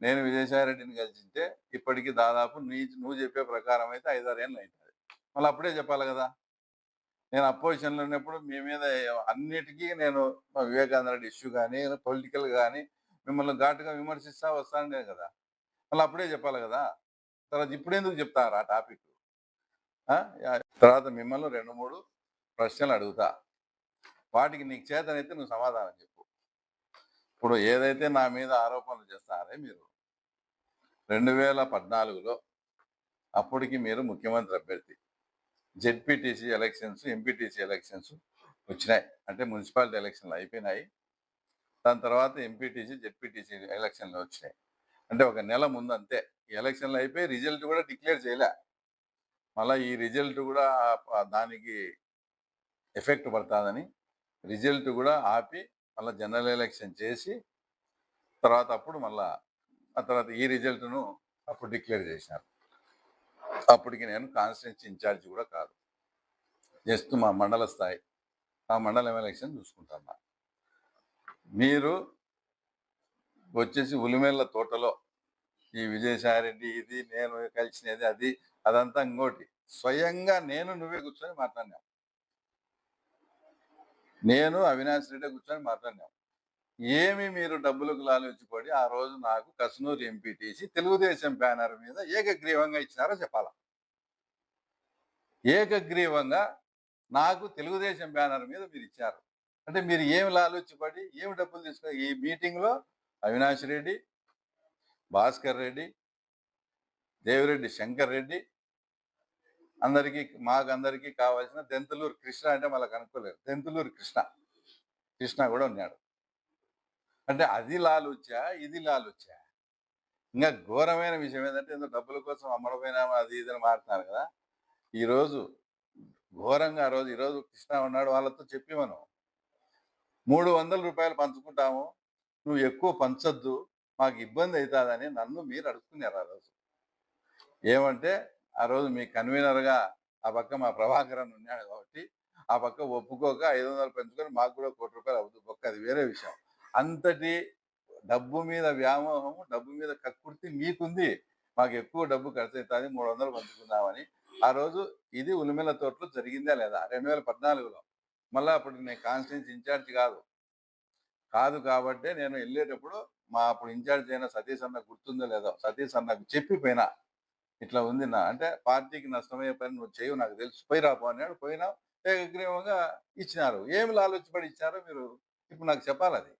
నేను విజయసాయిరెడ్డిని కలిసింటే ఇప్పటికి దాదాపు నువ్వు చెప్పే ప్రకారం అయితే 5-6 ఏళ్ళు అవుతుంది. మళ్ళీ అప్పుడే చెప్పాలి కదా. నేను అపోజిషన్లో ఉన్నప్పుడు మీ మీద అన్నిటికీ నేను వివేకానంద రెడ్డి ఇష్యూ కానీ పొలిటికల్ కానీ మిమ్మల్ని ఘాటుగా విమర్శిస్తా వస్తానే కదా. మళ్ళీ అప్పుడే చెప్పాలి కదా. తర్వాత ఇప్పుడు ఎందుకు చెప్తారు ఆ టాపిక్? తర్వాత మిమ్మల్ని 2-3 ప్రశ్నలు అడుగుతా, వాటికి నీకు చేతనైతే నువ్వు సమాధానం చెప్పు. ఇప్పుడు ఏదైతే నా మీద ఆరోపణలు చేస్తారే మీరు 2014లో అప్పటికి మీరు ముఖ్యమంత్రి అభ్యర్థి, జెడ్పీటీసీ ఎలక్షన్స్, ఎంపీటీసీ ఎలక్షన్స్ వచ్చినాయి, అంటే మున్సిపాలిటీ ఎలక్షన్లు అయిపోయినాయి. దాని తర్వాత ఎంపీటీసీ జెడ్పీటీసీ ఎలక్షన్లు వచ్చినాయి. అంటే ఒక నెల ముందు అంతే. ఈ ఎలక్షన్లు అయిపోయి రిజల్ట్ కూడా డిక్లేర్ చేయలే. మళ్ళీ ఈ రిజల్ట్ కూడా దానికి ఎఫెక్ట్ పడుతుందని రిజల్ట్ కూడా ఆపి మళ్ళీ జనరల్ ఎలక్షన్ చేసి తర్వాత అప్పుడు మళ్ళా ఆ తర్వాత ఈ రిజల్ట్ను అప్పుడు డిక్లేర్ చేసినారు. అప్పటికి నేను కాన్స్టిట్యున్సీ ఇన్ఛార్జ్ కూడా కాదు, జస్ట్ మా మండల స్థాయి, ఆ మండలం ఎలక్షన్ చూసుకుంటున్నా. మీరు వచ్చేసి ఉలిమేళ్ళ తోటలో ఈ విజయసాయిరెడ్డి ఇది నేను కలిసినది అది అదంతా ఇంకోటి. స్వయంగా నువ్వే కూర్చొని మాట్లాడినావు, నేను అవినాష్ రెడ్డి కూర్చొని మాట్లాడినాం. ఏమి మీరు డబ్బులకు లాలించుకోండి, ఆ రోజు నాకు కస్నూరు ఎంపీటీసీ తెలుగుదేశం బ్యానర్ మీద ఏకగ్రీవంగా ఇచ్చినారో చెప్పాలా. ఏకగ్రీవంగా నాకు తెలుగుదేశం బ్యానర్ మీద మీరు ఇచ్చారు అంటే మీరు ఏమి లాలుచిపడి ఏమి డబ్బులు తీసుకున్నారు? ఈ మీటింగ్లో అవినాష్ రెడ్డి, భాస్కర్ రెడ్డి, దేవిరెడ్డి శంకర్ రెడ్డి, మాకందరికీ కావాల్సిన దెంతులూరు కృష్ణ, అంటే మళ్ళీ కనుక్కోలేరు, దెంతులూరు కృష్ణ కూడా ఉన్నాడు. అంటే అది లాలుచ్చా, ఇది లాలుచ్చా. ఇంకా ఘోరమైన విషయం ఏంటంటే ఏదో డబ్బుల కోసం అమ్మడపోయినామా అది ఇదని మారుతున్నారు కదా. ఈరోజు ఘోరంగా ఈరోజు కృష్ణ ఉన్నాడు, వాళ్ళతో చెప్పి మనం 300 రూపాయలు పంచుకుంటాము, నువ్వు ఎక్కువ పంచొద్దు, మాకు ఇబ్బంది అవుతుందని నన్ను మీరు అడుగుతున్నారు. ఆ రోజు ఏమంటే ఆ రోజు మీ కన్వీనర్గా ఆ పక్క మా ప్రభాకరన్ ఉన్నాడు కాబట్టి ఆ పక్క ఒప్పుకోక 500 పెంచుకొని మాకు కూడా 1 కోటి రూపాయలు అవుతుంది ఒక్క, అది వేరే విషయం. అంతటి డబ్బు మీద వ్యామోహము, డబ్బు మీద కక్కుర్తి మీకుంది. మాకు ఎక్కువ డబ్బు ఖర్చు అవుతుంది, 300 పంచుకుందామని. ఆ రోజు ఇది ఉలిమెల తోటలో జరిగిందా లేదా 2014లో. మళ్ళీ అప్పుడు నేను కాన్స్టిట్యున్సీ ఇన్ఛార్జ్ కాదు కాబట్టి నేను వెళ్ళేటప్పుడు మా అప్పుడు ఇన్ఛార్జ్ అయిన సతీష్ అన్న గుర్తుందో లేదో, సతీష్ అన్నకు చెప్పిపోయినా ఇట్లా ఉంది నా అంటే పార్టీకి నష్టమయ్యే పని నువ్వు చేయవు నాకు తెలుసు, పోయి రాపో అన్నాడు. పోయినా ఏకగ్రీవంగా ఇచ్చినారు. ఏమి లాలొచ్చిపడి ఇచ్చారో మీరు ఇప్పుడు నాకు చెప్పాలి. అది